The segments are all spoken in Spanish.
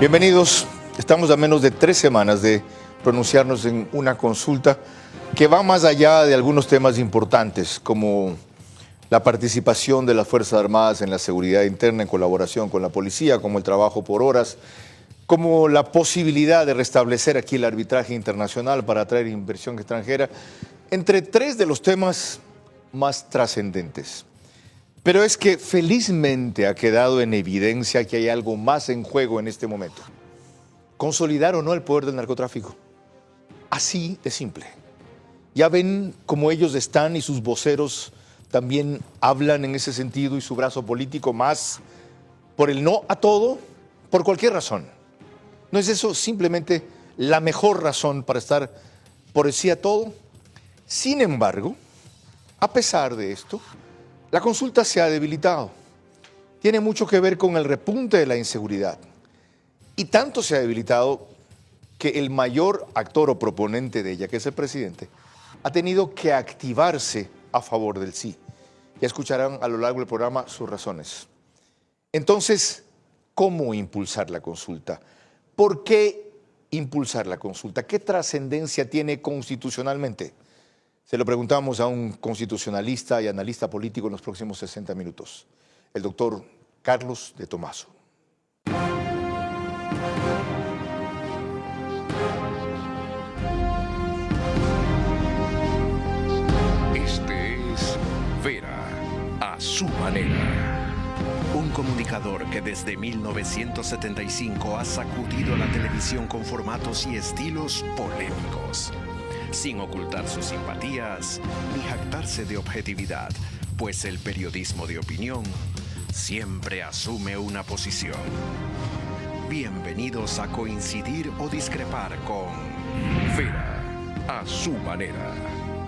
Bienvenidos. Estamos a menos de 3 semanas de pronunciarnos en una consulta que va más allá de algunos temas importantes, como la participación de las Fuerzas Armadas en la seguridad interna en colaboración con la policía, como el trabajo por horas, como la posibilidad de restablecer aquí el arbitraje internacional para atraer inversión extranjera, entre 3 de los temas más trascendentes. Pero es que felizmente ha quedado en evidencia que hay algo más en juego en este momento. Consolidar o no el poder del narcotráfico. Así de simple. Ya ven cómo ellos están y sus voceros también hablan en ese sentido y su brazo político más por el no a todo, por cualquier razón. ¿No es eso simplemente la mejor razón para estar por el sí a todo? Sin embargo, a pesar de esto, la consulta se ha debilitado. Tiene mucho que ver con el repunte de la inseguridad. Y tanto se ha debilitado que el mayor actor o proponente de ella, que es el presidente, ha tenido que activarse a favor del sí. Ya escucharán a lo largo del programa sus razones. Entonces, ¿cómo impulsar la consulta? ¿Por qué impulsar la consulta? ¿Qué trascendencia tiene constitucionalmente? Se lo preguntamos a un constitucionalista y analista político en los próximos 60 minutos, el doctor Carlos de Tomaso. Este es Vera a su manera. Un comunicador que desde 1975 ha sacudido la televisión con formatos y estilos polémicos, sin ocultar sus simpatías ni jactarse de objetividad, pues el periodismo de opinión siempre asume una posición. Bienvenidos a coincidir o discrepar con Vera a su manera.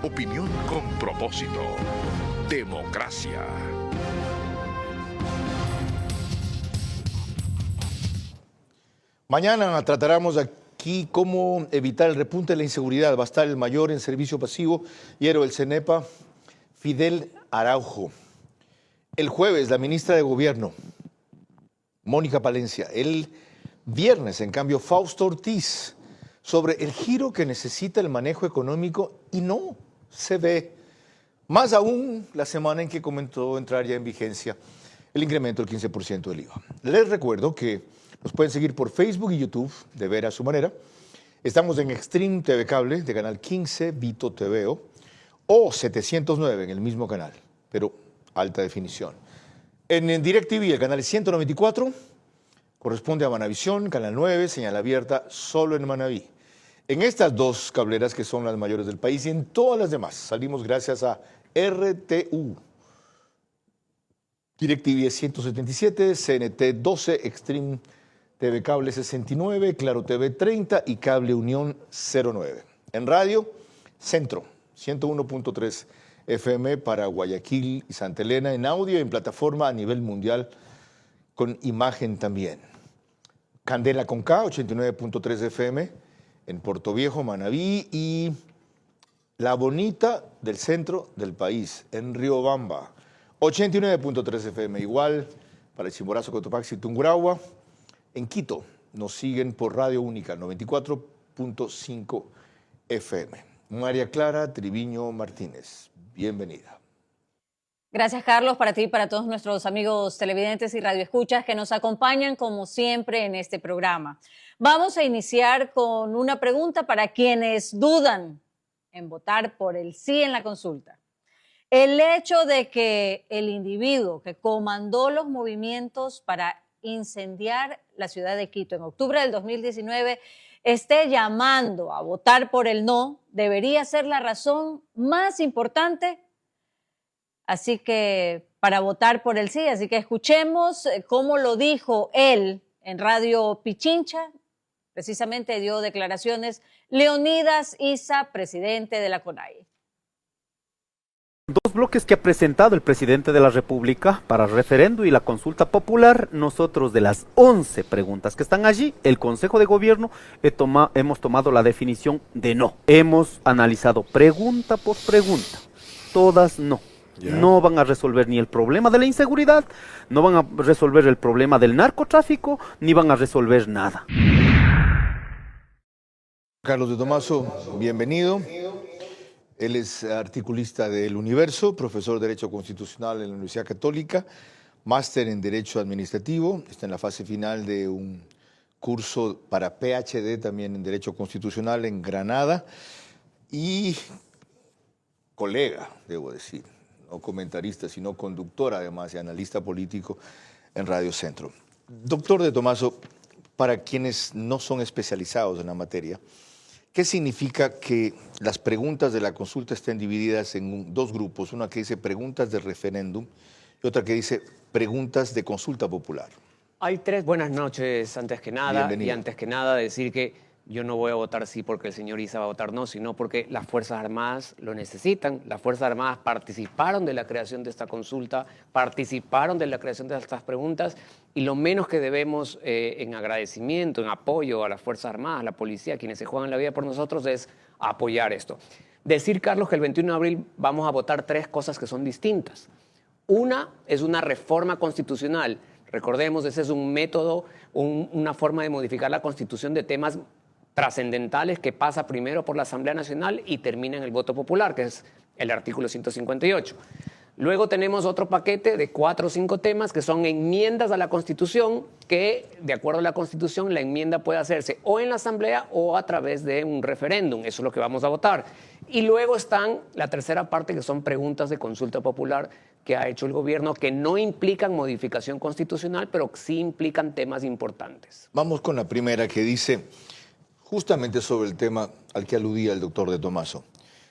Opinión con propósito. Democracia. Mañana trataremos aquí cómo evitar el repunte de la inseguridad. Va a estar el mayor en servicio pasivo, Hiero del CENEPA, Fidel Araujo. El jueves, la ministra de Gobierno, Mónica Palencia. El viernes, en cambio, Fausto Ortiz, sobre el giro que necesita el manejo económico y no se ve. Más aún la semana en que comenzó a entrar ya en vigencia el incremento del 15% del IVA. Les recuerdo que nos pueden seguir por Facebook y YouTube, de Vera a su manera. Estamos en Extreme TV Cable, de Canal 15, Vito TVO, o 709 en el mismo canal, pero alta definición. En DirecTV, el canal 194, corresponde a Manavisión, Canal 9, señal abierta solo en Manaví. En estas 2 cableras que son las mayores del país y en todas las demás, salimos gracias a RTU. DirecTV 177, CNT 12, Extreme TV Cable 69, Claro TV 30 y Cable Unión 09. En radio, Centro 101.3 FM para Guayaquil y Santa Elena. En audio y en plataforma a nivel mundial con imagen también. Candela con K, 89.3 FM en Puerto Viejo, Manabí y La Bonita del centro del país, en Riobamba. 89.3 FM igual para el Chimborazo, Cotopaxi y Tungurahua. En Quito nos siguen por Radio Única 94.5 FM. María Clara Triviño Martínez, bienvenida. Gracias, Carlos, para ti y para todos nuestros amigos televidentes y radioescuchas que nos acompañan como siempre en este programa. Vamos a iniciar con una pregunta para quienes dudan en votar por el sí en la consulta. El hecho de que el individuo que comandó los movimientos para incendiar la ciudad de Quito en octubre del 2019 esté llamando a votar por el no, debería ser la razón más importante. Así que para votar por el sí, así que escuchemos cómo lo dijo él en Radio Pichincha. Precisamente dio declaraciones Leonidas Issa, presidente de la CONAIE. 2 bloques que ha presentado el presidente de la República para el referendo y la consulta popular. Nosotros, de las 11 preguntas que están allí, el Consejo de Gobierno hemos tomado la definición de no. Hemos analizado pregunta por pregunta, todas no. No van a resolver ni el problema de la inseguridad, no van a resolver el problema del narcotráfico, ni van a resolver nada. Carlos de Tomaso, bienvenido. Él es articulista del Universo, profesor de Derecho Constitucional en la Universidad Católica, máster en Derecho Administrativo, está en la fase final de un curso para PhD también en Derecho Constitucional en Granada y colega, debo decir, no comentarista, sino conductor además y analista político en Radio Centro. Doctor de Tomaso, para quienes no son especializados en la materia, ¿qué significa que las preguntas de la consulta estén divididas en dos grupos? Una que dice preguntas de referéndum y otra que dice preguntas de consulta popular. Hay tres. Buenas noches, antes que nada. Bienvenido. Y antes que nada decir que yo no voy a votar sí porque el señor Issa va a votar no, sino porque las Fuerzas Armadas lo necesitan. Las Fuerzas Armadas participaron de la creación de esta consulta, participaron de la creación de estas preguntas y lo menos que debemos en agradecimiento, en apoyo a las Fuerzas Armadas, a la policía, quienes se juegan la vida por nosotros, es apoyar esto. Decir, Carlos, que el 21 de abril vamos a votar tres cosas que son distintas. Una es una reforma constitucional. Recordemos, ese es un método, una forma de modificar la Constitución de temas trascendentales que pasa primero por la Asamblea Nacional y termina en el voto popular, que es el artículo 158. Luego tenemos otro paquete de 4 o 5 temas que son enmiendas a la Constitución, que de acuerdo a la Constitución la enmienda puede hacerse o en la Asamblea o a través de un referéndum. Eso es lo que vamos a votar. Y luego están la tercera parte, que son preguntas de consulta popular que ha hecho el gobierno, que no implican modificación constitucional, pero sí implican temas importantes. Vamos con la primera, que dice justamente sobre el tema al que aludía el doctor de Tomaso.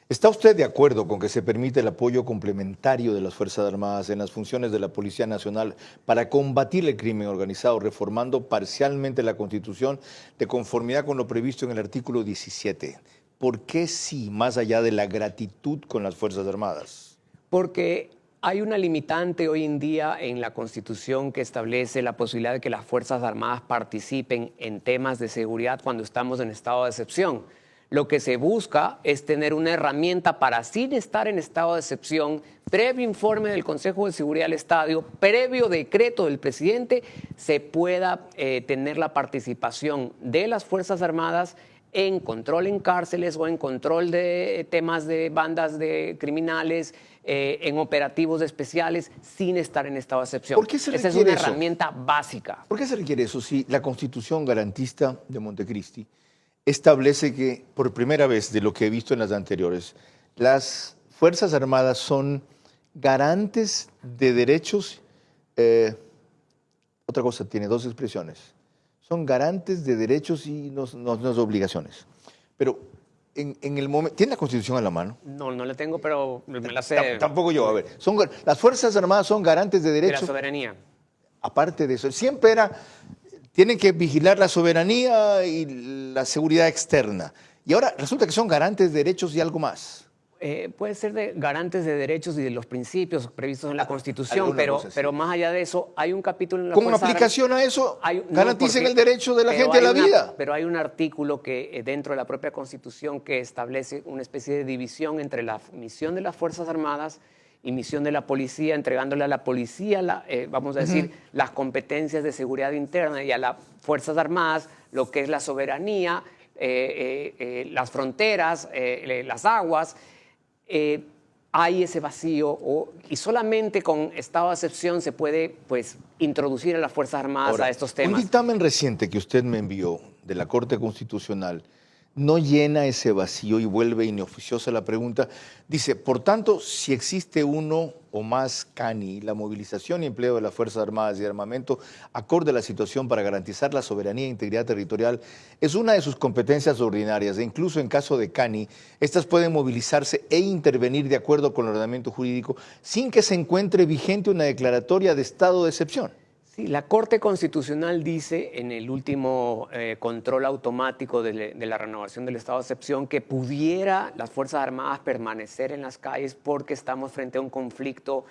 ¿Está usted de acuerdo con que se permite el apoyo complementario de las Fuerzas Armadas en las funciones de la Policía Nacional para combatir el crimen organizado, reformando parcialmente la Constitución de conformidad con lo previsto en el artículo 17? ¿Por qué sí, más allá de la gratitud con las Fuerzas Armadas? Porque hay una limitante hoy en día en la Constitución que establece la posibilidad de que las Fuerzas Armadas participen en temas de seguridad cuando estamos en estado de excepción. Lo que se busca es tener una herramienta para, sin estar en estado de excepción, previo informe del Consejo de Seguridad del Estado, previo decreto del presidente, se pueda tener la participación de las Fuerzas Armadas en control en cárceles o en control de temas de bandas de criminales, en operativos especiales, sin estar en estado de excepción. ¿Por qué se requiere Esa es una eso? herramienta básica. ¿Por qué se requiere eso si la Constitución garantista de Montecristi establece que, por primera vez de lo que he visto en las anteriores, las Fuerzas Armadas son garantes de derechos? Otra cosa, tiene dos expresiones. Son garantes de derechos y no obligaciones. Pero en el momento... ¿Tiene la Constitución a la mano? No, no la tengo, pero me la sé. Tampoco yo. A ver, las Fuerzas Armadas son garantes de De derechos. la soberanía. Aparte de eso, siempre era... Tienen que vigilar la soberanía y la seguridad externa. Y ahora resulta que son garantes de derechos y algo más. Puede ser de garantes de derechos y de los principios previstos en la Constitución, pero más allá de eso, hay un capítulo en la Con Fuerza aplicación a eso, no, garanticen porque- el derecho de la pero gente a la hay una- vida. Pero hay un artículo que dentro de la propia Constitución que establece una especie de división entre la misión de las Fuerzas Armadas y misión de la policía, entregándole a la policía, vamos a decir, las competencias de seguridad interna y a las Fuerzas Armadas lo que es la soberanía, las fronteras, las aguas. Hay ese vacío y solamente con estado de excepción se puede introducir a las Fuerzas Armadas Ahora, a estos un temas. dictamen reciente que usted me envió de la Corte Constitucional no llena ese vacío y vuelve inoficiosa la pregunta. Dice, por tanto, si existe uno o más CANI, la movilización y empleo de las Fuerzas Armadas y armamento acorde a la situación para garantizar la soberanía e integridad territorial es una de sus competencias ordinarias e incluso en caso de CANI, estas pueden movilizarse e intervenir de acuerdo con el ordenamiento jurídico sin que se encuentre vigente una declaratoria de estado de excepción. Sí, la Corte Constitucional dice en el último control automático de la renovación del estado de excepción que pudiera las Fuerzas Armadas permanecer en las calles porque estamos frente a un conflicto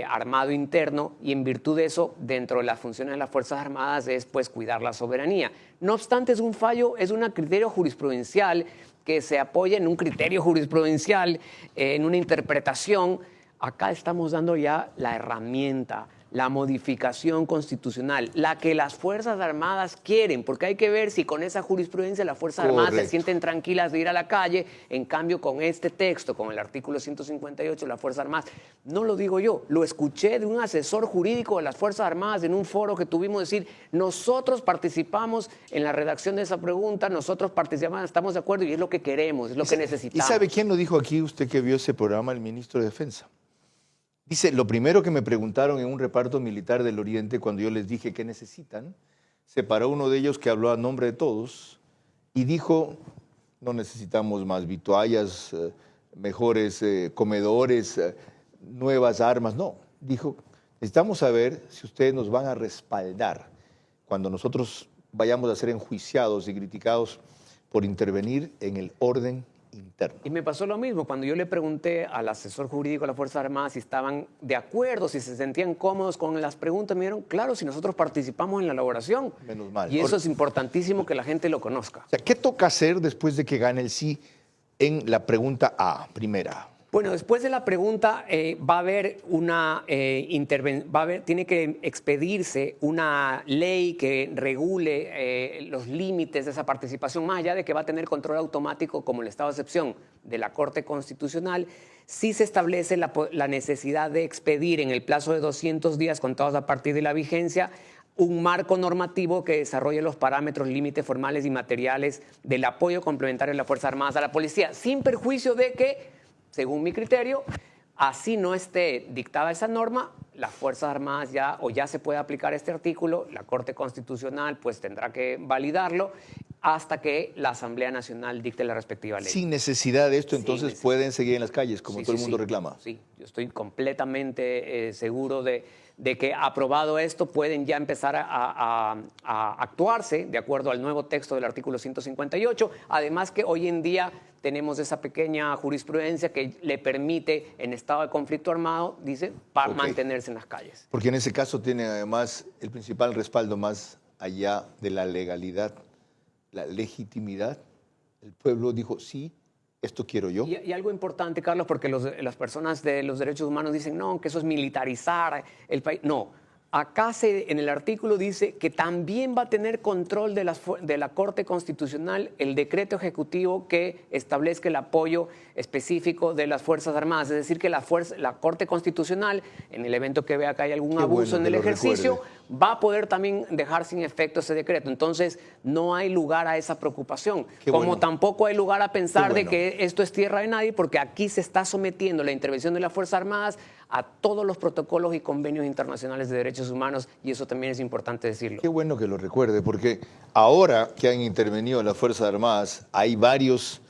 armado interno y en virtud de eso, dentro de las funciones de las Fuerzas Armadas es cuidar la soberanía. No obstante, es un fallo, es un criterio jurisprudencial que se apoya en un criterio jurisprudencial, en una interpretación. acá estamos dando ya la herramienta, la modificación constitucional, la que las Fuerzas Armadas quieren, porque hay que ver si con esa jurisprudencia las Fuerzas Armadas se sienten tranquilas de ir a la calle. En cambio, con este texto, con el artículo 158 de las Fuerzas Armadas, no lo digo yo, lo escuché de un asesor jurídico de las Fuerzas Armadas en un foro que tuvimos, decir, nosotros participamos en la redacción de esa pregunta, nosotros participamos, estamos de acuerdo y es lo que queremos, es lo que necesitamos. ¿Y sabe quién lo dijo aquí, usted que vio ese programa, el ministro de Defensa? Dice, lo primero que me preguntaron en un reparto militar del Oriente, cuando yo les dije qué necesitan, se paró uno de ellos que habló a nombre de todos y dijo, no necesitamos más vituallas, mejores comedores, nuevas armas. No, dijo, necesitamos saber si ustedes nos van a respaldar cuando nosotros vayamos a ser enjuiciados y criticados por intervenir en el orden interno. Y me pasó lo mismo, cuando yo le pregunté al asesor jurídico de las Fuerzas Armadas si estaban de acuerdo, si se sentían cómodos con las preguntas, me dijeron, claro, si nosotros participamos en la elaboración. Menos mal. Y eso es importantísimo que la gente lo conozca. O sea, ¿qué toca hacer después de que gane el sí en la pregunta A, primera? Bueno, después de la pregunta va a haber una tiene que expedirse una ley que regule los límites de esa participación, más allá de que va a tener control automático como el estado de excepción de la Corte Constitucional. Sí se establece la necesidad de expedir en el plazo de 200 días contados a partir de la vigencia un marco normativo que desarrolle los parámetros, límites formales y materiales del apoyo complementario de las Fuerzas Armadas a la policía, sin perjuicio de que, según mi criterio, así no esté dictada esa norma, las Fuerzas Armadas ya se puede aplicar este artículo, la Corte Constitucional pues tendrá que validarlo hasta que la Asamblea Nacional dicte la respectiva ley. Sin necesidad de esto, entonces pueden seguir en las calles, como todo el mundo reclama. Sí, yo estoy completamente seguro de que aprobado esto pueden ya empezar a actuarse de acuerdo al nuevo texto del artículo 158. Además que hoy en día tenemos esa pequeña jurisprudencia que le permite en estado de conflicto armado, dice, para mantenerse en las calles. Porque en ese caso tiene además el principal respaldo más allá de la legalidad, la legitimidad. El pueblo dijo, sí, esto quiero yo. Y algo importante, Carlos, porque las personas de los derechos humanos dicen, no, que eso es militarizar el país. No, acá en el artículo dice que también va a tener control de la Corte Constitucional el decreto ejecutivo que establezca el apoyo específico de las Fuerzas Armadas. Es decir, que la Corte Constitucional, en el evento que vea que hay algún abuso en el ejercicio, va a poder también dejar sin efecto ese decreto. Entonces, no hay lugar a esa preocupación. Como tampoco hay lugar a pensar de que esto es tierra de nadie, porque aquí se está sometiendo la intervención de las Fuerzas Armadas a todos los protocolos y convenios internacionales de derechos humanos, y eso también es importante decirlo. Qué bueno que lo recuerde, porque ahora que han intervenido las Fuerzas Armadas, hay varios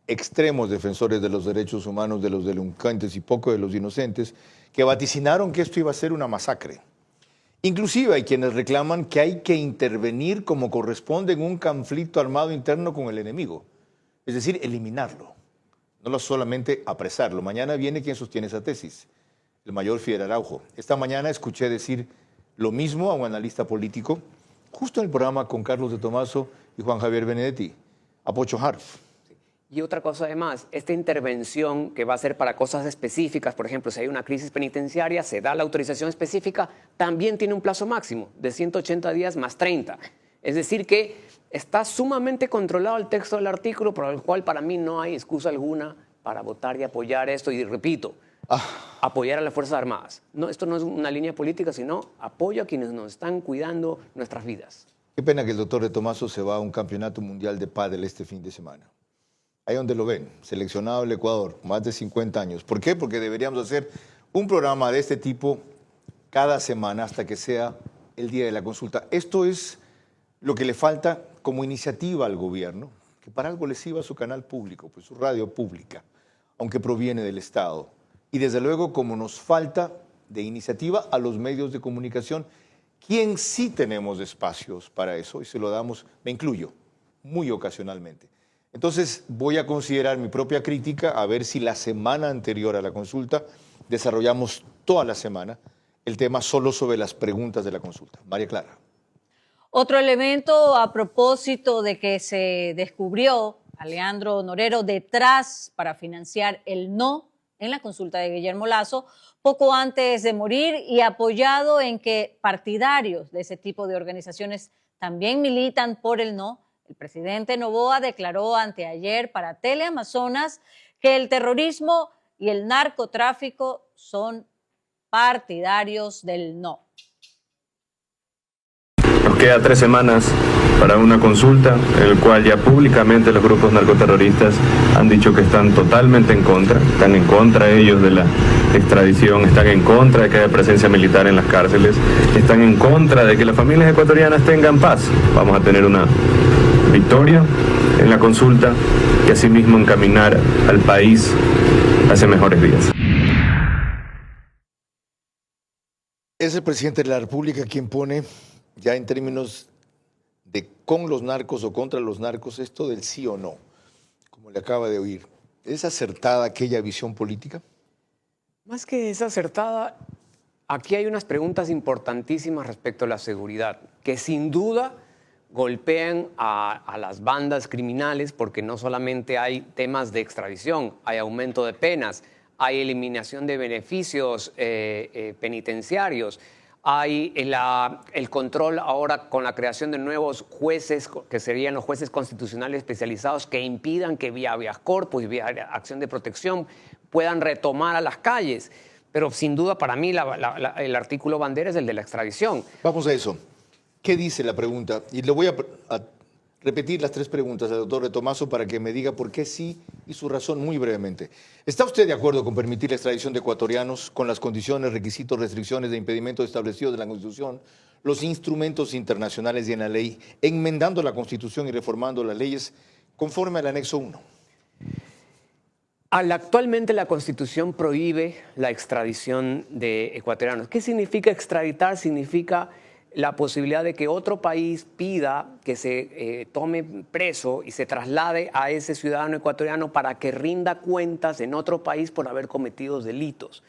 extremos defensores de los derechos humanos, de los delincuentes y poco de los inocentes, que vaticinaron que esto iba a ser una masacre. Inclusive hay quienes reclaman que hay que intervenir como corresponde en un conflicto armado interno con el enemigo, es decir, eliminarlo, no solamente apresarlo. Mañana viene quien sostiene esa tesis, el mayor Fidel Araujo. Esta mañana escuché decir lo mismo a un analista político, justo en el programa con Carlos de Tomaso y Juan Javier Benedetti, a Pocho Harf. Y otra cosa además, esta intervención que va a ser para cosas específicas, por ejemplo, si hay una crisis penitenciaria, se da la autorización específica, también tiene un plazo máximo de 180 días más 30. Es decir que está sumamente controlado el texto del artículo, por el cual para mí no hay excusa alguna para votar y apoyar esto. Y repito, apoyar a las Fuerzas Armadas. No, esto no es una línea política, sino apoyo a quienes nos están cuidando nuestras vidas. Qué pena que el doctor de Tomaso se va a un campeonato mundial de pádel este fin de semana. Ahí donde lo ven, seleccionado el Ecuador, más de 50 años. ¿Por qué? Porque deberíamos hacer un programa de este tipo cada semana hasta que sea el día de la consulta. Esto es lo que le falta como iniciativa al gobierno, que para algo le sirva su canal público, pues su radio pública, aunque proviene del Estado. Y desde luego, como nos falta de iniciativa a los medios de comunicación, quien sí tenemos espacios para eso, y se lo damos, me incluyo, muy ocasionalmente. Entonces voy a considerar mi propia crítica a ver si la semana anterior a la consulta desarrollamos toda la semana el tema solo sobre las preguntas de la consulta. María Clara. Otro elemento a propósito de que se descubrió a Leandro Norero detrás para financiar el no en la consulta de Guillermo Lasso, poco antes de morir, y apoyado en que partidarios de ese tipo de organizaciones también militan por el no. El presidente Noboa declaró anteayer para Teleamazonas que el terrorismo y el narcotráfico son partidarios del no. Nos queda 3 semanas para una consulta en el cual ya públicamente los grupos narcoterroristas han dicho que están totalmente están en contra ellos de la extradición, están en contra de que haya presencia militar en las cárceles, están en contra de que las familias ecuatorianas tengan paz. Vamos a tener una victoria en la consulta y asimismo encaminar al país hacia mejores días. Es el presidente de la República quien pone ya en términos de con los narcos o contra los narcos esto del sí o no, como le acaba de oír. ¿Es acertada aquella visión política? Más que es acertada, aquí hay unas preguntas importantísimas respecto a la seguridad, que sin duda golpean a las bandas criminales, porque no solamente hay temas de extradición, hay aumento de penas, hay eliminación de beneficios penitenciarios, hay el control ahora con la creación de nuevos jueces, que serían los jueces constitucionales especializados, que impidan que vía habeas corpus y vía acción de protección puedan retomar a las calles. Pero sin duda para mí el artículo bandera es el de la extradición. Vamos a eso. ¿Qué dice la pregunta? Y le voy a repetir las 3 preguntas al doctor de Tomaso para que me diga por qué sí y su razón muy brevemente. ¿Está usted de acuerdo con permitir la extradición de ecuatorianos con las condiciones, requisitos, restricciones de impedimento establecidos en la Constitución, los instrumentos internacionales y en la ley, enmendando la Constitución y reformando las leyes conforme al anexo 1? Actualmente la Constitución prohíbe la extradición de ecuatorianos. ¿Qué significa extraditar? Significa la posibilidad de que otro país pida que se tome preso y se traslade a ese ciudadano ecuatoriano para que rinda cuentas en otro país por haber cometido delitos.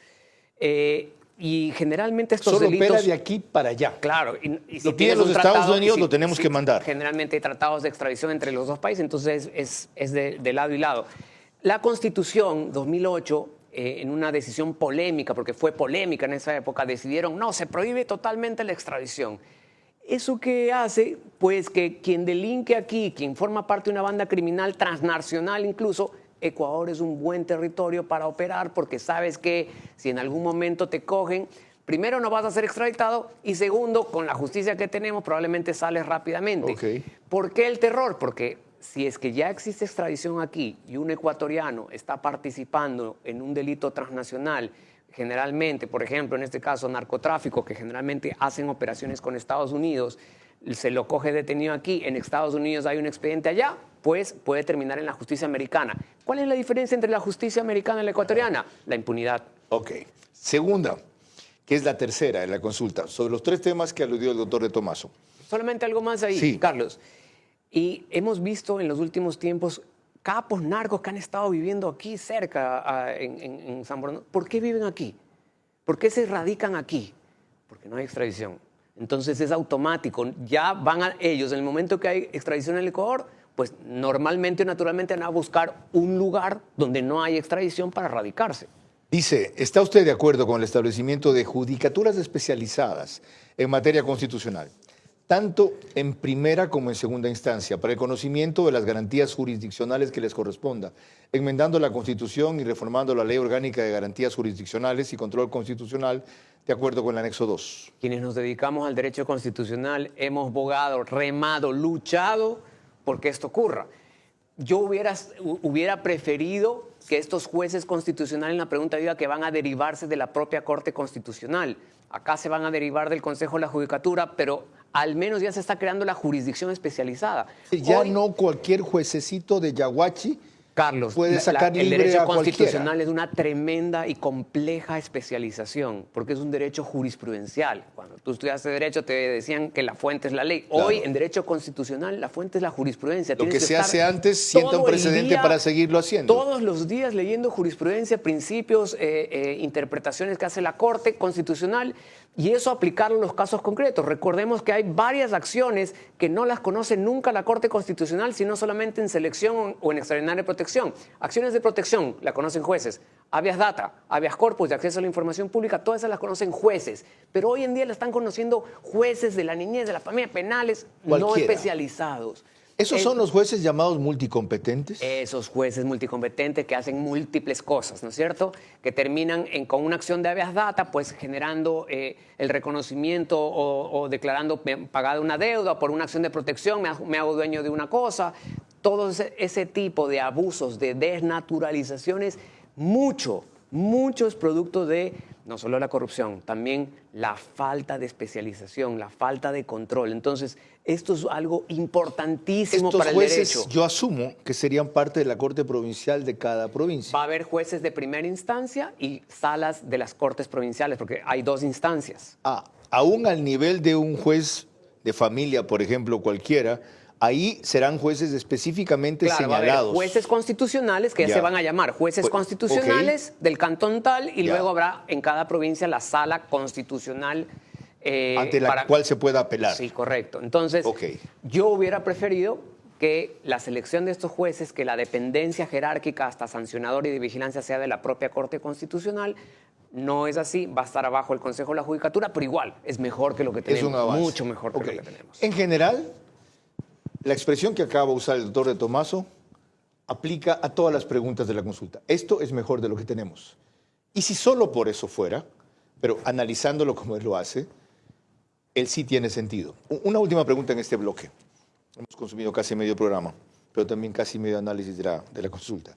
Y generalmente estos solo delitos... opera de aquí para allá. Claro. Y si lo piden los Estados Unidos, lo tenemos que mandar. Generalmente hay tratados de extradición entre los dos países, entonces es de lado y lado. La Constitución 2008... en una decisión polémica, porque fue polémica en esa época, decidieron, no, se prohíbe totalmente la extradición. ¿Eso qué hace? Pues que quien delinque aquí, quien forma parte de una banda criminal transnacional incluso, Ecuador es un buen territorio para operar, porque sabes que si en algún momento te cogen, primero no vas a ser extraditado y segundo, con la justicia que tenemos probablemente sales rápidamente. Okay. ¿Por qué el terror? Porque si es que ya existe extradición aquí y un ecuatoriano está participando en un delito transnacional, generalmente, por ejemplo, en este caso narcotráfico, que generalmente hacen operaciones con Estados Unidos, se lo coge detenido aquí, en Estados Unidos hay un expediente allá, pues puede terminar en la justicia americana. ¿Cuál es la diferencia entre la justicia americana y la ecuatoriana? La impunidad. Ok. Segunda, que es la tercera de la consulta, sobre los 3 temas que aludió el doctor de Tomaso. Solamente algo más ahí, sí. Carlos. Y hemos visto en los últimos tiempos capos narcos que han estado viviendo aquí cerca, en San Borondón. ¿Por qué viven aquí? ¿Por qué se radican aquí? Porque no hay extradición. Entonces es automático. Ya van ellos, en el momento que hay extradición en el Ecuador, pues normalmente o naturalmente van a buscar un lugar donde no hay extradición para radicarse. Dice, ¿está usted de acuerdo con el establecimiento de judicaturas especializadas en materia constitucional, tanto en primera como en segunda instancia, para el conocimiento de las garantías jurisdiccionales que les corresponda, enmendando la Constitución y reformando la Ley Orgánica de Garantías Jurisdiccionales y Control Constitucional, de acuerdo con el anexo 2? Quienes nos dedicamos al derecho constitucional hemos bogado, remado, luchado porque esto ocurra. Yo hubiera preferido que estos jueces constitucionales, en la pregunta diga que van a derivarse de la propia Corte Constitucional. Acá se van a derivar del Consejo de la Judicatura, pero al menos ya se está creando la jurisdicción especializada. Ya hoy, no cualquier juececito de Yaguachi, Carlos, puede sacar libre el derecho a constitucional cualquiera. Es una tremenda y compleja especialización, porque es un derecho jurisprudencial. Cuando tú estudiaste derecho te decían que la fuente es la ley. Claro. Hoy en derecho constitucional la fuente es la jurisprudencia. Lo que se hace antes sienta un precedente para seguirlo haciendo. Todos los días leyendo jurisprudencia, principios, interpretaciones que hace la Corte Constitucional, y eso aplicarlo en los casos concretos. Recordemos que hay varias acciones que no las conoce nunca la Corte Constitucional, sino solamente en selección o en extraordinaria protección. Acciones de protección la conocen jueces, Habeas data, habeas corpus de acceso a la información pública, todas esas las conocen jueces, pero hoy en día la están conociendo jueces de la niñez, de la familia, penales, no Cualquiera. especializados. ¿Esos son los jueces llamados multicompetentes? Esos jueces multicompetentes que hacen múltiples cosas, ¿no es cierto? Que terminan con una acción de habeas data, pues generando el reconocimiento o declarando pagada una deuda por una acción de protección, me hago dueño de una cosa. Todo ese tipo de abusos, de desnaturalizaciones, mucho es producto de no solo la corrupción, también la falta de especialización, la falta de control. Entonces, esto es algo importantísimo Estos para el jueces, derecho. yo asumo que serían parte de la Corte Provincial de cada provincia. Va a haber jueces de primera instancia y salas de las cortes provinciales, porque hay 2 instancias. Aún al nivel de un juez de familia, por ejemplo, cualquiera, ahí serán jueces específicamente Claro, va a señalados. haber jueces constitucionales que ya Ya. se van a llamar jueces constitucionales del cantón tal y Ya. luego habrá en cada provincia la sala constitucional ante la cual se pueda apelar. Sí, correcto. Entonces, Ok. yo hubiera preferido que la selección de estos jueces, que la dependencia jerárquica hasta sancionador y de vigilancia sea de la propia Corte Constitucional. No es así, va a estar abajo el Consejo de la Judicatura, pero igual es mejor que lo que Es tenemos, un avance. mucho mejor que Ok. lo que tenemos. En general, la expresión que acaba de usar el doctor de Tomaso aplica a todas las preguntas de la consulta. Esto es mejor de lo que tenemos. Y si solo por eso fuera, pero analizándolo como él lo hace, él sí tiene sentido. Una última pregunta en este bloque. Hemos consumido casi medio programa, pero también casi medio análisis de la consulta.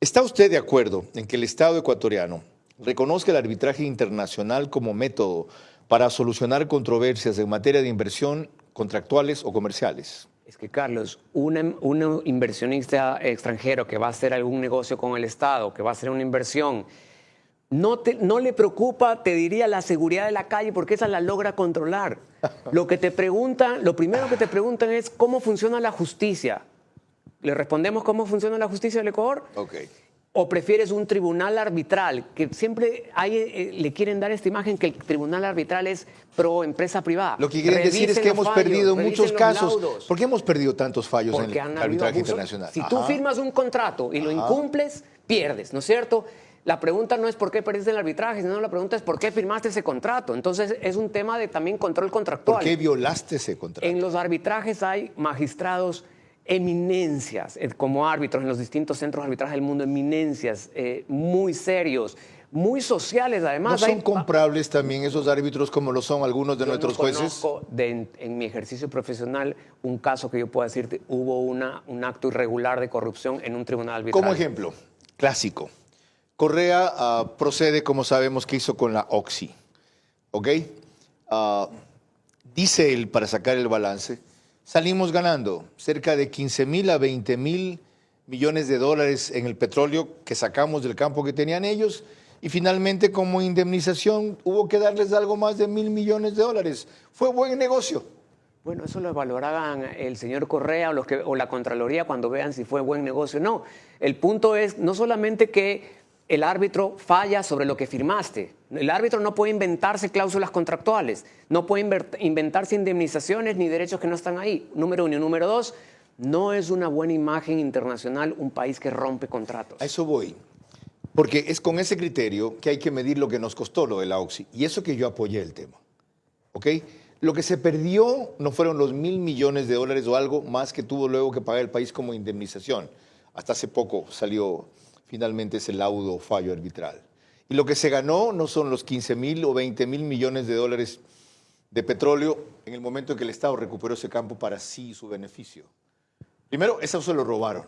¿Está usted de acuerdo en que el Estado ecuatoriano reconozca el arbitraje internacional como método para solucionar controversias en materia de inversión contractuales o comerciales? Es que, Carlos, un inversionista extranjero que va a hacer algún negocio con el Estado, que va a hacer una inversión, no le preocupa, te diría, la seguridad de la calle, porque esa la logra controlar. Lo primero que te preguntan es cómo funciona la justicia. ¿Le respondemos cómo funciona la justicia del Ecuador? Ok. ¿O prefieres un tribunal arbitral? Que siempre le quieren dar esta imagen que el tribunal arbitral es pro empresa privada. Lo que quieren decir es que hemos perdido muchos casos. ¿Por qué hemos perdido tantos fallos Porque en han el habido arbitraje abusos. internacional? Si tú firmas un contrato y lo incumples, pierdes, ¿no es cierto? La pregunta no es por qué perdiste el arbitraje, sino la pregunta es por qué firmaste ese contrato. Entonces es un tema de también control contractual. ¿Por qué violaste ese contrato? En los arbitrajes hay magistrados eminencias como árbitros en los distintos centros de arbitraje del mundo, eminencias muy serios, muy sociales además. ¿No son comprables también esos árbitros como lo son algunos de nuestros jueces? Conozco en mi ejercicio profesional un caso que yo puedo decirte, hubo un acto irregular de corrupción en un tribunal arbitral. Como ejemplo, clásico. Correa procede, como sabemos, que hizo con la Oxy. ¿Ok? Dice él, para sacar el balance, salimos ganando cerca de 15.000 a 20.000 millones de dólares en el petróleo que sacamos del campo que tenían ellos y finalmente como indemnización hubo que darles algo más de 1.000 millones de dólares. Fue buen negocio. Bueno, eso lo valorarán el señor Correa o la Contraloría cuando vean si fue buen negocio o no. El punto es no solamente que el árbitro falla sobre lo que firmaste. El árbitro no puede inventarse cláusulas contractuales, no puede inventarse indemnizaciones ni derechos que no están ahí. Número uno. Y número dos, no es una buena imagen internacional un país que rompe contratos. A eso voy. Porque es con ese criterio que hay que medir lo que nos costó lo de la Oxy. Y eso que yo apoyé el tema. ¿Ok? Lo que se perdió no fueron los 1.000 millones de dólares o algo más que tuvo luego que pagar el país como indemnización. Hasta hace poco salió finalmente ese laudo fallo arbitral. Y lo que se ganó no son los 15.000 o 20.000 millones de dólares de petróleo en el momento en que el Estado recuperó ese campo para sí y su beneficio. Primero, eso se lo robaron,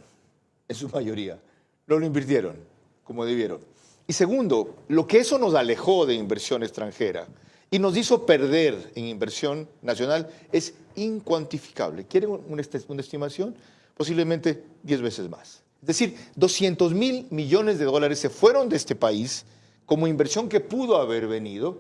en su mayoría. No lo invirtieron como debieron. Y segundo, lo que eso nos alejó de inversión extranjera y nos hizo perder en inversión nacional es incuantificable. ¿Quieren una estimación? Posiblemente 10 veces más. Es decir, 200.000 millones de dólares se fueron de este país como inversión que pudo haber venido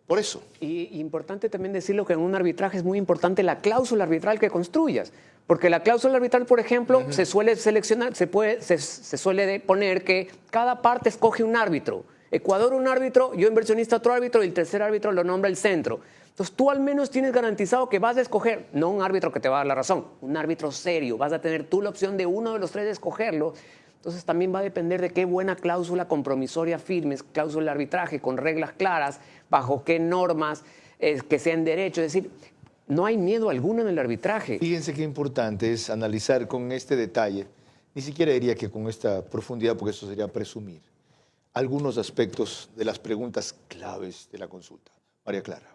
por eso. Y importante también decirlo que en un arbitraje es muy importante la cláusula arbitral que construyas. Porque la cláusula arbitral, por ejemplo, se suele seleccionar, se suele poner que cada parte escoge un árbitro. Ecuador un árbitro, yo inversionista otro árbitro y el tercer árbitro lo nombra el centro. Entonces tú al menos tienes garantizado que vas a escoger, no un árbitro que te va a dar la razón, un árbitro serio. Vas a tener tú la opción de uno de los tres de escogerlo Entonces también va a depender de qué buena cláusula compromisoria firmes, cláusula de arbitraje con reglas claras, bajo qué normas, que sean derechos. Es decir, no hay miedo alguno en el arbitraje. Fíjense qué importante es analizar con este detalle, ni siquiera diría que con esta profundidad, porque eso sería presumir, algunos aspectos de las preguntas claves de la consulta. María Clara.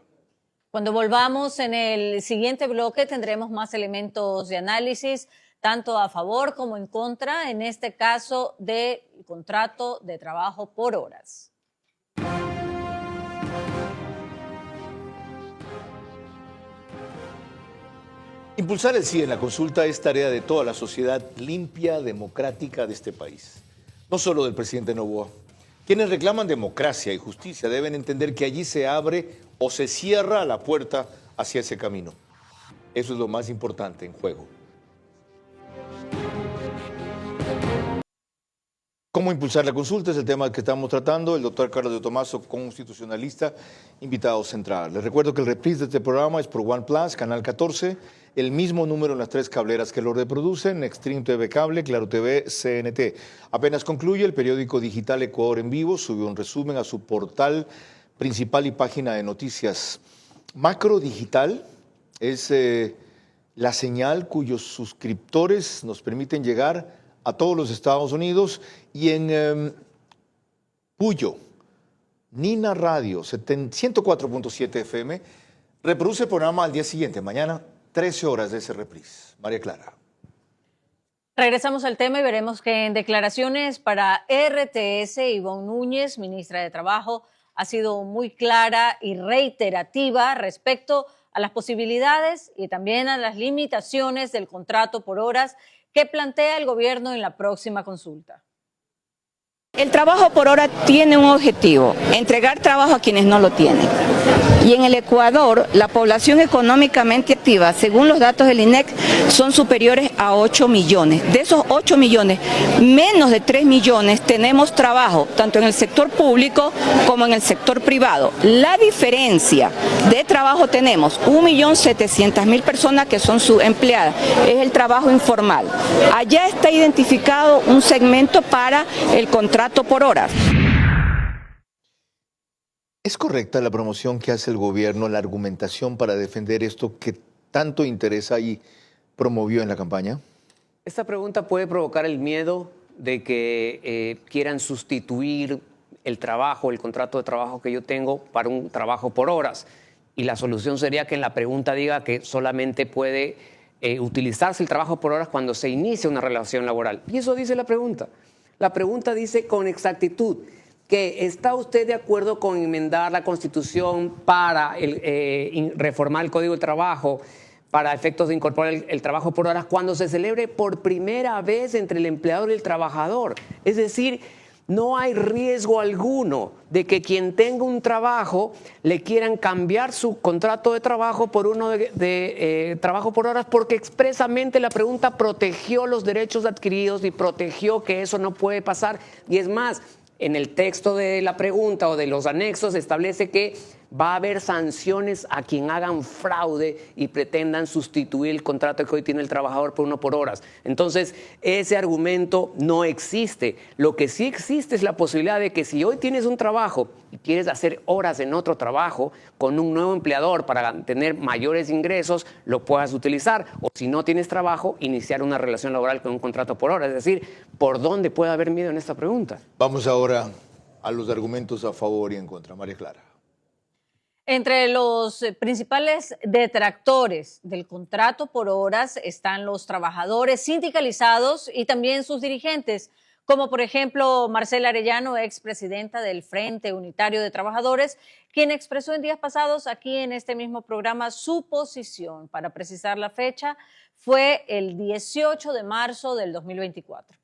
Cuando volvamos en el siguiente bloque tendremos más elementos de análisis, tanto a favor como en contra, en este caso del contrato de trabajo por horas. Impulsar el sí en la consulta es tarea de toda la sociedad limpia, democrática de este país. No solo del presidente Noboa. Quienes reclaman democracia y justicia deben entender que allí se abre o se cierra la puerta hacia ese camino. Eso es lo más importante en juego. ¿Cómo impulsar la consulta? Es el tema que estamos tratando. El doctor Carlos de Tomaso, constitucionalista, invitado central. Les recuerdo que el reprise de este programa es por OnePlus, Canal 14, el mismo número en las 3 cableras que lo reproducen, Extreme TV Cable, Claro TV, CNT. Apenas concluye, el periódico digital Ecuador en Vivo subió un resumen a su portal principal y página de noticias. Macro Digital es la señal cuyos suscriptores nos permiten llegar a todos los Estados Unidos, y en Puyo, Nina Radio 104.7 FM reproduce el programa al día siguiente, mañana 13 horas de ese reprise. María Clara. Regresamos al tema y veremos que en declaraciones para RTS, Ivonne Núñez, ministra de Trabajo, ha sido muy clara y reiterativa respecto a las posibilidades y también a las limitaciones del contrato por horas que plantea el gobierno en la próxima consulta. El trabajo por hora tiene un objetivo, entregar trabajo a quienes no lo tienen. Y en el Ecuador, la población económicamente activa, según los datos del INEC, son superiores a 8 millones. De esos 8 millones, menos de 3 millones tenemos trabajo, tanto en el sector público como en el sector privado. La diferencia de trabajo tenemos 1.700.000 personas que son subempleadas, es el trabajo informal. Allá está identificado un segmento para el contrato por horas. ¿Es correcta la promoción que hace el gobierno, la argumentación para defender esto que tanto interesa y promovió en la campaña? Esta pregunta puede provocar el miedo de que quieran sustituir el trabajo, el contrato de trabajo que yo tengo para un trabajo por horas. Y la solución sería que en la pregunta diga que solamente puede utilizarse el trabajo por horas cuando se inicia una relación laboral. Y eso dice la pregunta. La pregunta dice con exactitud que ¿está usted de acuerdo con enmendar la Constitución para reformar el Código de Trabajo para efectos de incorporar el trabajo por horas cuando se celebre por primera vez entre el empleador y el trabajador? Es decir, no hay riesgo alguno de que quien tenga un trabajo le quieran cambiar su contrato de trabajo por uno de trabajo por horas, porque expresamente la pregunta protegió los derechos adquiridos y protegió que eso no puede pasar. Y es más, en el texto de la pregunta o de los anexos se establece que va a haber sanciones a quien hagan fraude y pretendan sustituir el contrato que hoy tiene el trabajador por uno por horas. Entonces, ese argumento no existe. Lo que sí existe es la posibilidad de que si hoy tienes un trabajo y quieres hacer horas en otro trabajo con un nuevo empleador para tener mayores ingresos, lo puedas utilizar. O si no tienes trabajo, iniciar una relación laboral con un contrato por hora. Es decir, ¿por dónde puede haber miedo en esta pregunta? Vamos ahora a los argumentos a favor y en contra. María Clara. Entre los principales detractores del contrato por horas están los trabajadores sindicalizados y también sus dirigentes, como por ejemplo Marcela Arellano, expresidenta del Frente Unitario de Trabajadores, quien expresó en días pasados aquí en este mismo programa su posición. Para precisar la fecha, fue el 18 de marzo del 2024.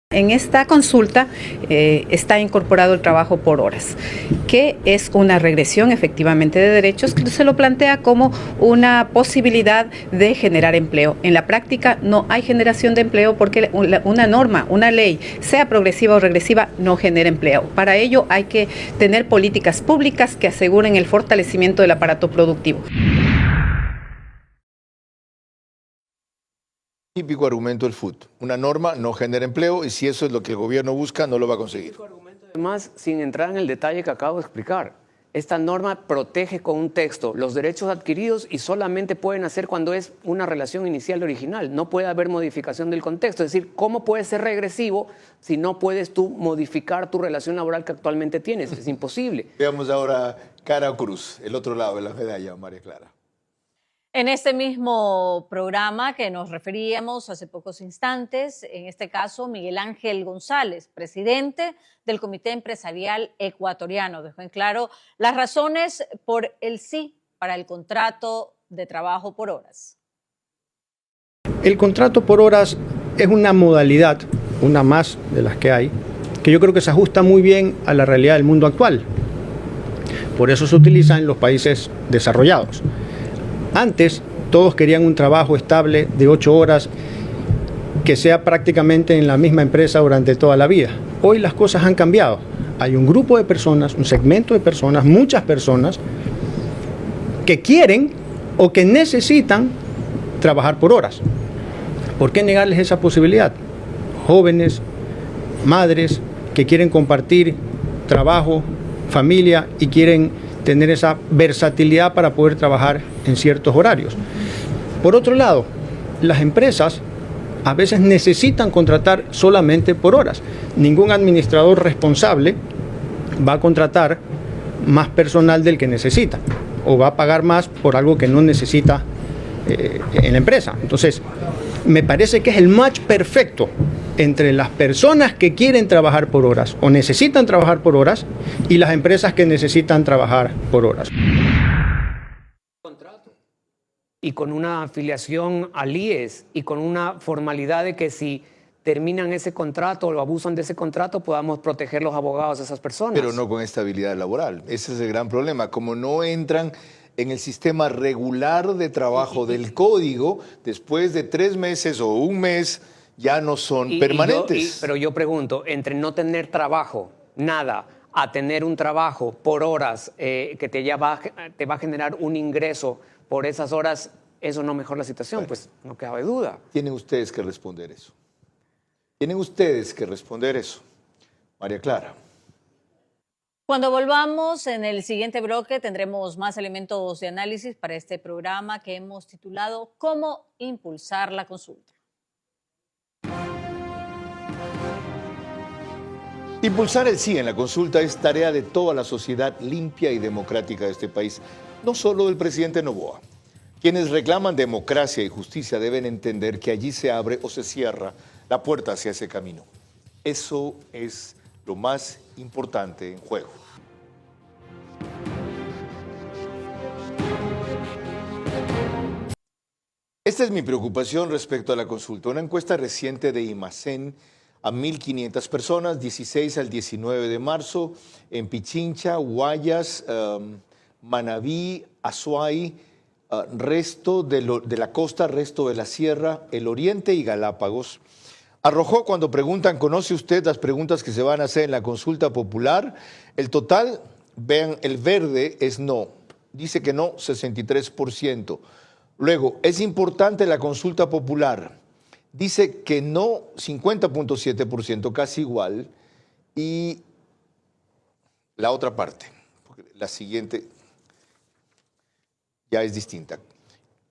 En esta consulta está incorporado el trabajo por horas, que es una regresión efectivamente de derechos, que se lo plantea como una posibilidad de generar empleo. En la práctica no hay generación de empleo porque una norma, una ley, sea progresiva o regresiva, no genera empleo. Para ello hay que tener políticas públicas que aseguren el fortalecimiento del aparato productivo. Típico argumento del FUT. Una norma no genera empleo y si eso es lo que el gobierno busca, no lo va a conseguir. Además, sin entrar en el detalle que acabo de explicar, esta norma protege con un texto los derechos adquiridos y solamente pueden hacer cuando es una relación inicial original. No puede haber modificación del contexto. Es decir, ¿cómo puede ser regresivo si no puedes tú modificar tu relación laboral que actualmente tienes? Es imposible. Veamos ahora cara o cruz, el otro lado de la medalla, María Clara. En este mismo programa que nos referíamos hace pocos instantes, en este caso Miguel Ángel González, presidente del Comité Empresarial Ecuatoriano, dejó en claro las razones por el sí para el contrato de trabajo por horas. El contrato por horas es una modalidad, una más de las que hay, que yo creo que se ajusta muy bien a la realidad del mundo actual. Por eso se utiliza en los países desarrollados. Antes, todos querían un trabajo estable de 8 horas que sea prácticamente en la misma empresa durante toda la vida. Hoy las cosas han cambiado. Hay un grupo de personas, un segmento de personas, muchas personas que quieren o que necesitan trabajar por horas. ¿Por qué negarles esa posibilidad? Jóvenes, madres que quieren compartir trabajo, familia y quieren tener esa versatilidad para poder trabajar en ciertos horarios. Por otro lado, las empresas a veces necesitan contratar solamente por horas. Ningún administrador responsable va a contratar más personal del que necesita o va a pagar más por algo que no necesita en la empresa. Entonces, me parece que es el match perfecto entre las personas que quieren trabajar por horas o necesitan trabajar por horas y las empresas que necesitan trabajar por horas. Y con una afiliación al IES y con una formalidad de que si terminan ese contrato o lo abusan de ese contrato, podamos proteger los abogados de esas personas. Pero no con estabilidad laboral. Ese es el gran problema. Como no entran en el sistema regular de trabajo del código, después de 3 meses o 1 mes, ya no son permanentes. Pero yo pregunto, entre no tener trabajo, nada, a tener un trabajo por horas que te va a generar un ingreso por esas horas, ¿eso no mejora la situación? Bueno, pues no cabe duda. Tienen ustedes que responder eso. Tienen ustedes que responder eso. María Clara. Cuando volvamos en el siguiente bloque tendremos más elementos de análisis para este programa que hemos titulado ¿Cómo impulsar la consulta? Impulsar el sí en la consulta es tarea de toda la sociedad limpia y democrática de este país, no solo del presidente Noboa. Quienes reclaman democracia y justicia deben entender que allí se abre o se cierra la puerta hacia ese camino. Eso es lo más importante en juego. Esta es mi preocupación respecto a la consulta. Una encuesta reciente de IMACEN a 1.500 personas, 16 al 19 de marzo, en Pichincha, Guayas, Manabí, Azuay, resto de la costa, resto de la sierra, el oriente y Galápagos. Arrojó cuando preguntan, ¿conoce usted las preguntas que se van a hacer en la consulta popular? El total, vean, el verde es no. Dice que no, 63%. Luego, ¿es importante la consulta popular? Dice que no, 50.7%, casi igual. Y la otra parte, la siguiente, ya es distinta.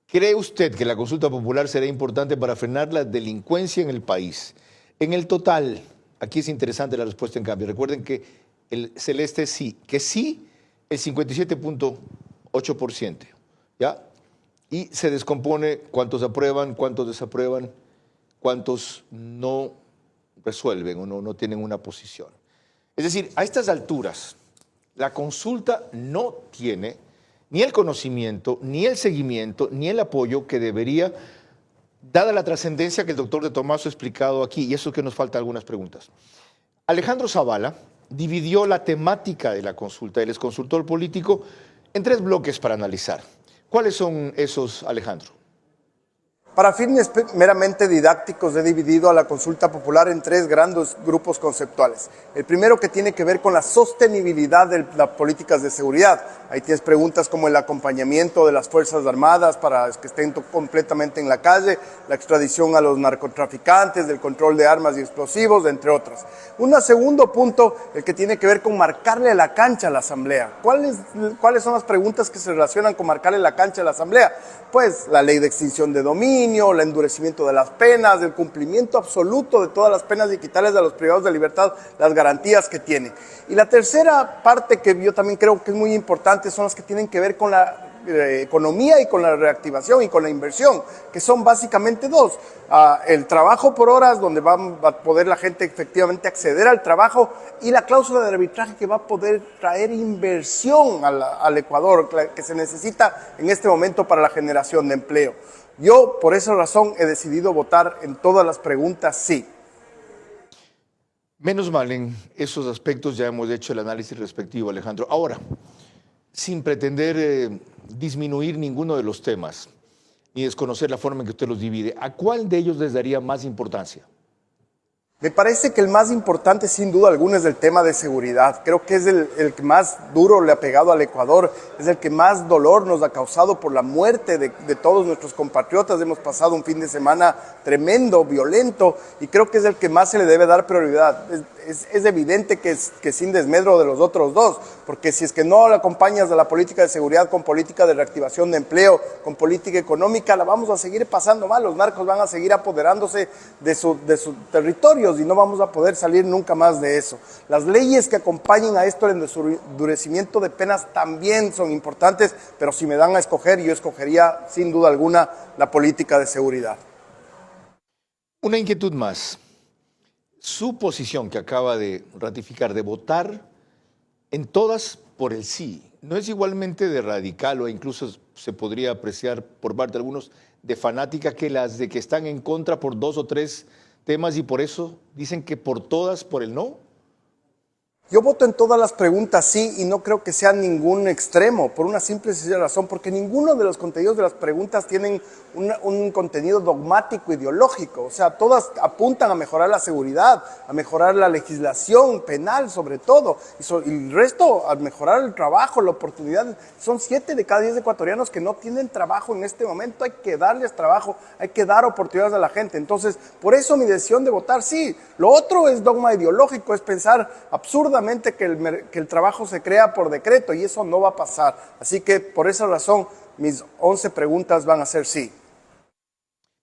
¿Cree usted que la consulta popular será importante para frenar la delincuencia en el país? En el total, aquí es interesante la respuesta en cambio. Recuerden que el celeste es sí, que sí, el 57.8%, ¿ya? Y se descompone cuántos aprueban, cuántos desaprueban, cuántos no resuelven o no tienen una posición. Es decir, a estas alturas, la consulta no tiene ni el conocimiento, ni el seguimiento, ni el apoyo que debería, dada la trascendencia que el doctor de Tomás ha explicado aquí, y eso es que nos faltan algunas preguntas. Alejandro Zavala dividió la temática de la consulta, él es consultor político, en 3 bloques para analizar. ¿Cuáles son esos, Alejandro? Para fines meramente didácticos he dividido a la consulta popular en 3 grandes grupos conceptuales. El primero, que tiene que ver con la sostenibilidad de las políticas de seguridad. Ahí tienes preguntas como el acompañamiento de las Fuerzas Armadas para que estén completamente en la calle, la extradición a los narcotraficantes, el control de armas y explosivos, entre otras. Un segundo punto, el que tiene que ver con marcarle la cancha a la Asamblea. ¿Cuáles son las preguntas que se relacionan con marcarle la cancha a la Asamblea? Pues la ley de extinción de dominio, el endurecimiento de las penas, el cumplimiento absoluto de todas las penas y quitarles a los privados de libertad las garantías que tiene. Y la tercera parte, que yo también creo que es muy importante, son las que tienen que ver con la economía y con la reactivación y con la inversión, que son básicamente 2. El trabajo por horas, donde va a poder la gente efectivamente acceder al trabajo, y la cláusula de arbitraje, que va a poder traer inversión al Ecuador, que se necesita en este momento para la generación de empleo. Yo, por esa razón, he decidido votar en todas las preguntas sí. Menos mal, en esos aspectos ya hemos hecho el análisis respectivo, Alejandro. Ahora, sin pretender disminuir ninguno de los temas, ni desconocer la forma en que usted los divide, ¿a cuál de ellos les daría más importancia? Me parece que el más importante, sin duda alguna, es el tema de seguridad. Creo que es el que más duro le ha pegado al Ecuador, es el que más dolor nos ha causado por la muerte de todos nuestros compatriotas. Hemos pasado un fin de semana tremendo, violento, y creo que es el que más se le debe dar prioridad. Es evidente que sin desmedro de los otros 2, porque si es que no le acompañas a la política de seguridad con política de reactivación de empleo, con política económica, la vamos a seguir pasando mal. Los narcos van a seguir apoderándose de sus territorios y no vamos a poder salir nunca más de eso. Las leyes que acompañen a esto, el endurecimiento de penas, también son importantes, pero si me dan a escoger, yo escogería sin duda alguna la política de seguridad. Una inquietud más. Su posición, que acaba de ratificar, de votar en todas por el sí, ¿no es igualmente de radical, o incluso se podría apreciar por parte de algunos de fanática, que las de que están en contra por 2 o 3 temas y por eso dicen que por todas por el no? Yo voto en todas las preguntas sí, y no creo que sea ningún extremo, por una simple y sencilla razón, porque ninguno de los contenidos de las preguntas tienen un contenido dogmático, ideológico. O sea, todas apuntan a mejorar la seguridad, a mejorar la legislación penal sobre todo, y el resto a mejorar el trabajo, la oportunidad. Son 7 de cada 10 ecuatorianos que no tienen trabajo en este momento. Hay que darles trabajo, hay que dar oportunidades a la gente. Entonces, por eso mi decisión de votar sí. Lo otro es dogma ideológico, es pensar absurdamente que el trabajo se crea por decreto, y eso no va a pasar. Así que por esa razón mis 11 preguntas van a ser sí.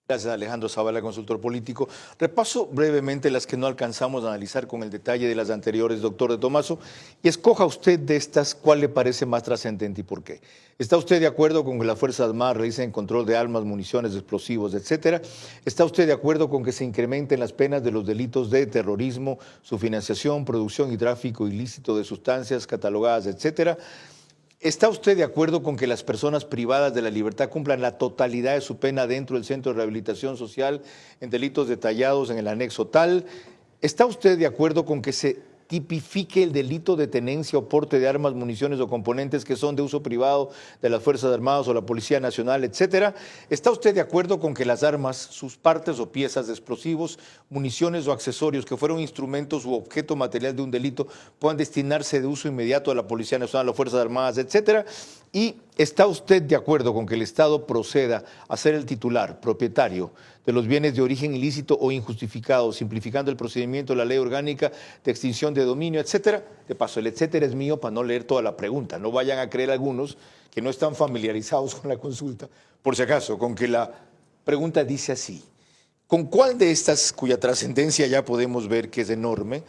Gracias, Alejandro Zavala, consultor político. Repaso brevemente las que no alcanzamos a analizar con el detalle de las anteriores, doctor de Tomaso, y escoja usted de estas cuál le parece más trascendente y por qué. ¿Está usted de acuerdo con que las Fuerzas Armadas realicen control de armas, municiones, explosivos, etcétera? ¿Está usted de acuerdo con que se incrementen las penas de los delitos de terrorismo, su financiación, producción y tráfico ilícito de sustancias catalogadas, etcétera? ¿Está usted de acuerdo con que las personas privadas de la libertad cumplan la totalidad de su pena dentro del Centro de Rehabilitación Social en delitos detallados en el anexo tal? ¿Está usted de acuerdo con que se tipifique el delito de tenencia o porte de armas, municiones o componentes que son de uso privado de las Fuerzas Armadas o la Policía Nacional, etcétera? ¿Está usted de acuerdo con que las armas, sus partes o piezas de explosivos, municiones o accesorios que fueron instrumentos u objeto material de un delito puedan destinarse de uso inmediato a la Policía Nacional, a las Fuerzas Armadas, etcétera? ¿Y está usted de acuerdo con que el Estado proceda a ser el titular, propietario de los bienes de origen ilícito o injustificado, simplificando el procedimiento de la ley orgánica de extinción de dominio, etcétera? De paso, el etcétera es mío para no leer toda la pregunta. No vayan a creer algunos que no están familiarizados con la consulta, por si acaso, con que la pregunta dice así. ¿Con cuál de estas, cuya trascendencia ya podemos ver que es enorme,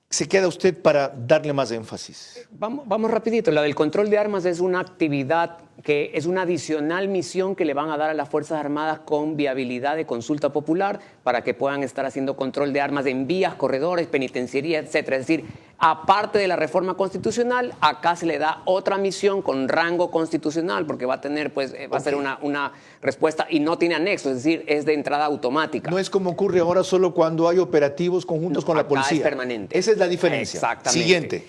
se queda usted para darle más énfasis? Vamos rapidito. La del control de armas es una actividad que es una adicional misión que le van a dar a las Fuerzas Armadas con viabilidad de consulta popular para que puedan estar haciendo control de armas en vías, corredores, penitenciaría, etcétera. Es decir, aparte de la reforma constitucional, acá se le da otra misión con rango constitucional, porque va a tener, pues, va a ser una respuesta y no tiene anexo, es decir, es de entrada automática. No es como ocurre ahora solo cuando hay operativos conjuntos con la policía. Es permanente. Esa es la diferencia. Exactamente. Siguiente.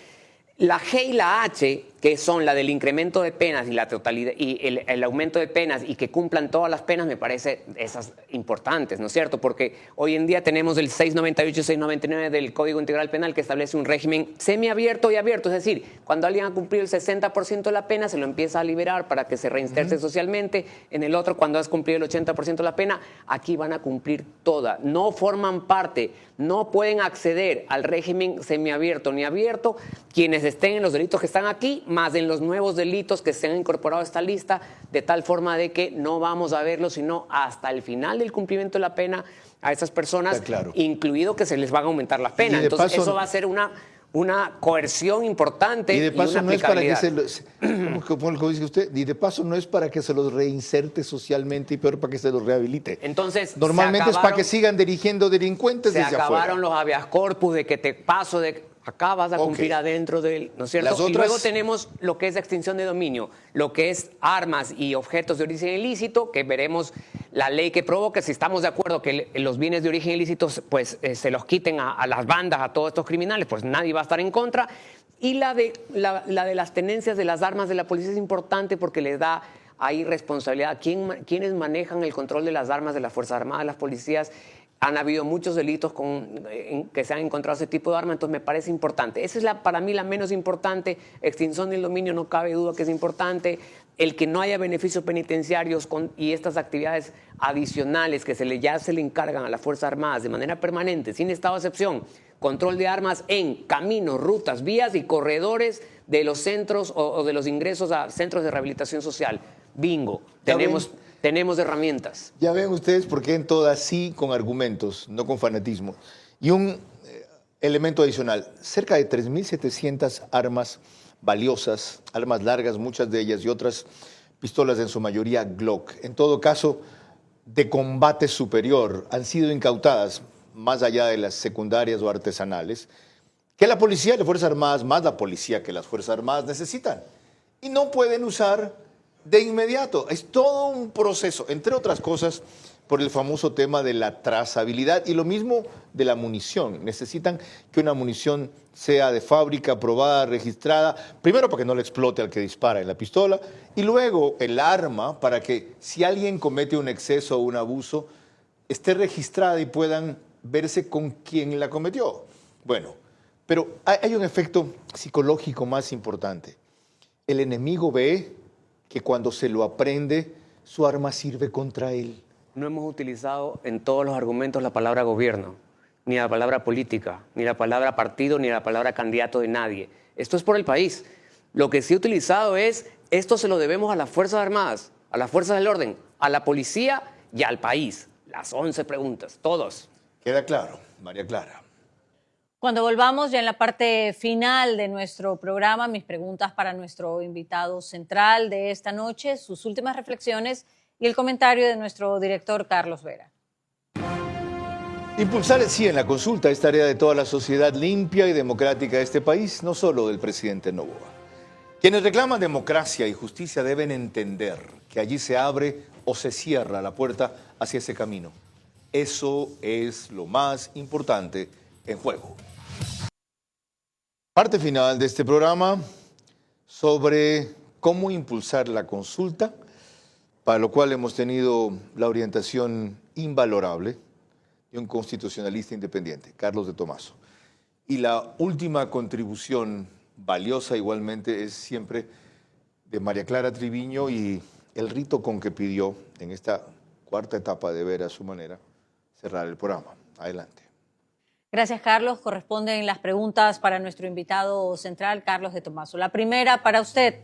La G y la H que son la del incremento de penas y la totalidad y el aumento de penas y que cumplan todas las penas, me parece esas importantes, ¿no es cierto? Porque hoy en día tenemos el 698 y 699 del Código Integral Penal que establece un régimen semiabierto y abierto, es decir, cuando alguien ha cumplido el 60% de la pena se lo empieza a liberar para que se reinserte socialmente, en el otro cuando has cumplido el 80% de la pena, aquí van a cumplir toda, no forman parte, no pueden acceder al régimen semiabierto ni abierto quienes estén en los delitos que están aquí, más en los nuevos delitos que se han incorporado a esta lista, de tal forma de que no vamos a verlo sino hasta el final del cumplimiento de la pena a esas personas, claro, incluido que se les van a aumentar las penas. Entonces eso va a ser una coerción importante y de paso una no es para que como dice usted, y de paso no es para que se los reinserte socialmente y peor para que se los rehabilite. Entonces normalmente es para que sigan dirigiendo delincuentes desde afuera. Se acabaron los habeas corpus de que te paso de acá vas a cumplir adentro del, ¿no es cierto? Y luego tenemos lo que es extinción de dominio, lo que es armas y objetos de origen ilícito, que veremos la ley que provoque, si estamos de acuerdo que los bienes de origen ilícito pues se los quiten a las bandas, a todos estos criminales, pues nadie va a estar en contra. Y la de las tenencias de las armas de la policía es importante porque les da ahí responsabilidad. ¿Quiénes manejan el control de las armas de las Fuerzas Armadas, las policías? Han habido muchos delitos que se han encontrado ese tipo de arma, entonces me parece importante. Esa es para mí la menos importante. Extinción del dominio no cabe duda que es importante. El que no haya beneficios penitenciarios y estas actividades adicionales que ya se le encargan a las Fuerzas Armadas de manera permanente, sin estado de excepción, control de armas en caminos, rutas, vías y corredores de los centros o de los ingresos a centros de rehabilitación social. Bingo, tenemos herramientas. Ya ven ustedes por qué en todas sí con argumentos, no con fanatismo. Y un elemento adicional, cerca de 3.700 armas valiosas, armas largas, muchas de ellas, y otras pistolas en su mayoría Glock. En todo caso, de combate superior, han sido incautadas, más allá de las secundarias o artesanales, que la policía y las Fuerzas Armadas, más la policía que las Fuerzas Armadas necesitan. Y no pueden usar de inmediato. Es todo un proceso, entre otras cosas, por el famoso tema de la trazabilidad y lo mismo de la munición. Necesitan que una munición sea de fábrica, aprobada, registrada, primero para que no le explote al que dispara en la pistola y luego el arma para que si alguien comete un exceso o un abuso, esté registrada y puedan verse con quién la cometió. Bueno, pero hay un efecto psicológico más importante. El enemigo ve que cuando se lo aprende, su arma sirve contra él. No hemos utilizado en todos los argumentos la palabra gobierno, ni la palabra política, ni la palabra partido, ni la palabra candidato de nadie. Esto es por el país. Lo que sí he utilizado es, esto se lo debemos a las Fuerzas Armadas, a las Fuerzas del Orden, a la policía y al país. Las 11 preguntas, todos. Queda claro, María Clara. Cuando volvamos ya en la parte final de nuestro programa, mis preguntas para nuestro invitado central de esta noche, sus últimas reflexiones y el comentario de nuestro director Carlos Vera. Impulsar el sí en la consulta es tarea de toda la sociedad limpia y democrática de este país, no solo del presidente Noboa. Quienes reclaman democracia y justicia deben entender que allí se abre o se cierra la puerta hacia ese camino. Eso es lo más importante en juego. Parte final de este programa sobre cómo impulsar la consulta, para lo cual hemos tenido la orientación invalorable de un constitucionalista independiente, Carlos de Tomaso. Y la última contribución valiosa igualmente es siempre de María Clara Triviño y el rito con que pidió en esta cuarta etapa de ver a su manera cerrar el programa. Adelante. Gracias, Carlos. Corresponden las preguntas para nuestro invitado central, Carlos de Tomaso. La primera para usted.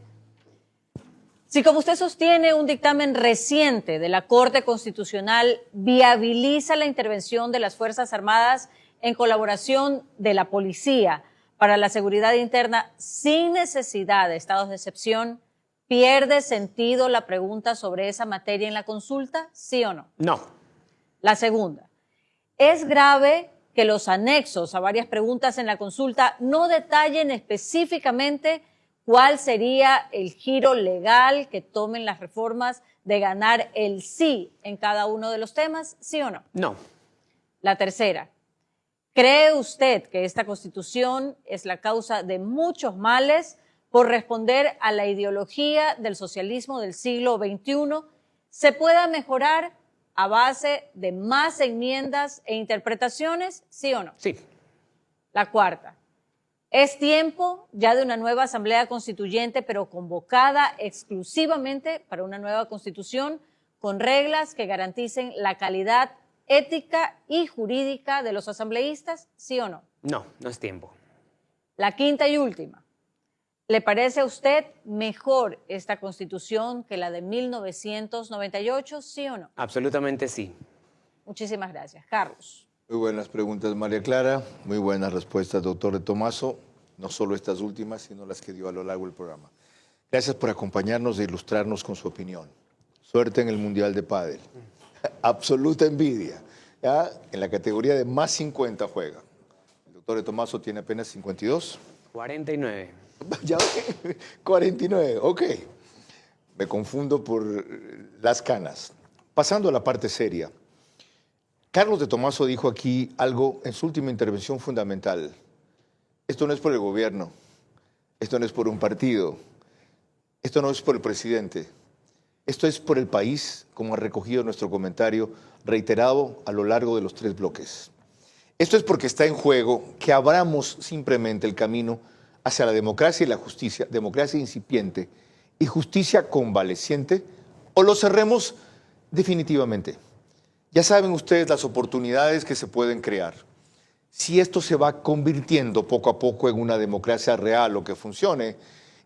Si, como usted sostiene, un dictamen reciente de la Corte Constitucional viabiliza la intervención de las Fuerzas Armadas en colaboración de la policía para la seguridad interna sin necesidad de estados de excepción, ¿pierde sentido la pregunta sobre esa materia en la consulta? ¿Sí o no? No. La segunda. ¿Es grave que los anexos a varias preguntas en la consulta no detallen específicamente cuál sería el giro legal que tomen las reformas de ganar el sí en cada uno de los temas? ¿Sí o no? No. La tercera. ¿Cree usted que esta Constitución es la causa de muchos males por responder a la ideología del socialismo del siglo XXI se pueda mejorar a base de más enmiendas e interpretaciones, ¿sí o no? Sí. La cuarta. Es tiempo ya de una nueva Asamblea Constituyente, pero convocada exclusivamente para una nueva Constitución con reglas que garanticen la calidad ética y jurídica de los asambleístas, ¿sí o no? No, no es tiempo. La quinta y última. ¿Le parece a usted mejor esta Constitución que la de 1998, sí o no? Absolutamente sí. Muchísimas gracias. Carlos. Muy buenas preguntas, María Clara. Muy buenas respuestas, doctor de Tomaso. No solo estas últimas, sino las que dio a lo largo del programa. Gracias por acompañarnos e ilustrarnos con su opinión. Suerte en el Mundial de Pádel. Absoluta envidia. ¿Ya? En la categoría de más 50 juega. El doctor de Tomaso tiene apenas 52. 49. Ya, 49, ok. Me confundo por las canas. Pasando a la parte seria. Carlos de Tomaso dijo aquí algo en su última intervención fundamental. Esto no es por el gobierno, esto no es por un partido, esto no es por el presidente, esto es por el país, como ha recogido nuestro comentario reiterado a lo largo de los 3 bloques. Esto es porque está en juego que abramos simplemente el camino hacia la democracia y la justicia, democracia incipiente y justicia convaleciente, o lo cerremos definitivamente. Ya saben ustedes las oportunidades que se pueden crear. Si esto se va convirtiendo poco a poco en una democracia real o que funcione,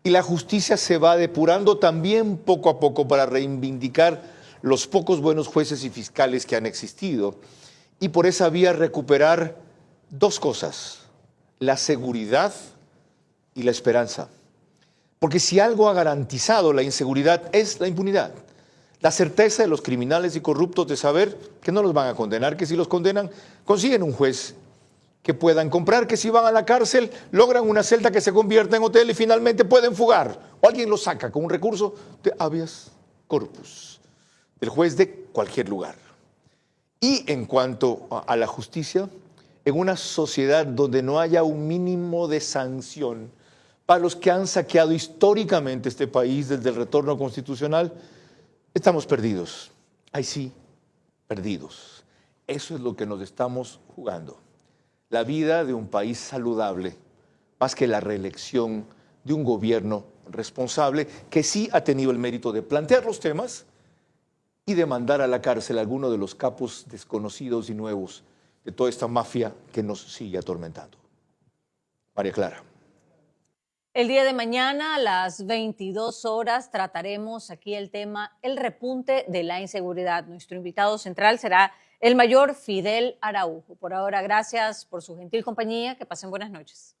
y la justicia se va depurando también poco a poco para reivindicar los pocos buenos jueces y fiscales que han existido, y por esa vía recuperar 2 cosas, la seguridad y la esperanza. Porque si algo ha garantizado la inseguridad es la impunidad. La certeza de los criminales y corruptos de saber que no los van a condenar, que si los condenan, consiguen un juez que puedan comprar, que si van a la cárcel, logran una celda que se convierta en hotel y finalmente pueden fugar. O alguien los saca con un recurso de habeas corpus, del juez de cualquier lugar. Y en cuanto a la justicia, en una sociedad donde no haya un mínimo de sanción para los que han saqueado históricamente este país desde el retorno constitucional, estamos perdidos. Ahí sí, perdidos. Eso es lo que nos estamos jugando. La vida de un país saludable, más que la reelección de un gobierno responsable que sí ha tenido el mérito de plantear los temas y de mandar a la cárcel a algunos de los capos desconocidos y nuevos de toda esta mafia que nos sigue atormentando. María Clara. El día de mañana a las 22 horas trataremos aquí el tema el repunte de la inseguridad. Nuestro invitado central será el mayor Fidel Araujo. Por ahora, gracias por su gentil compañía. Que pasen buenas noches.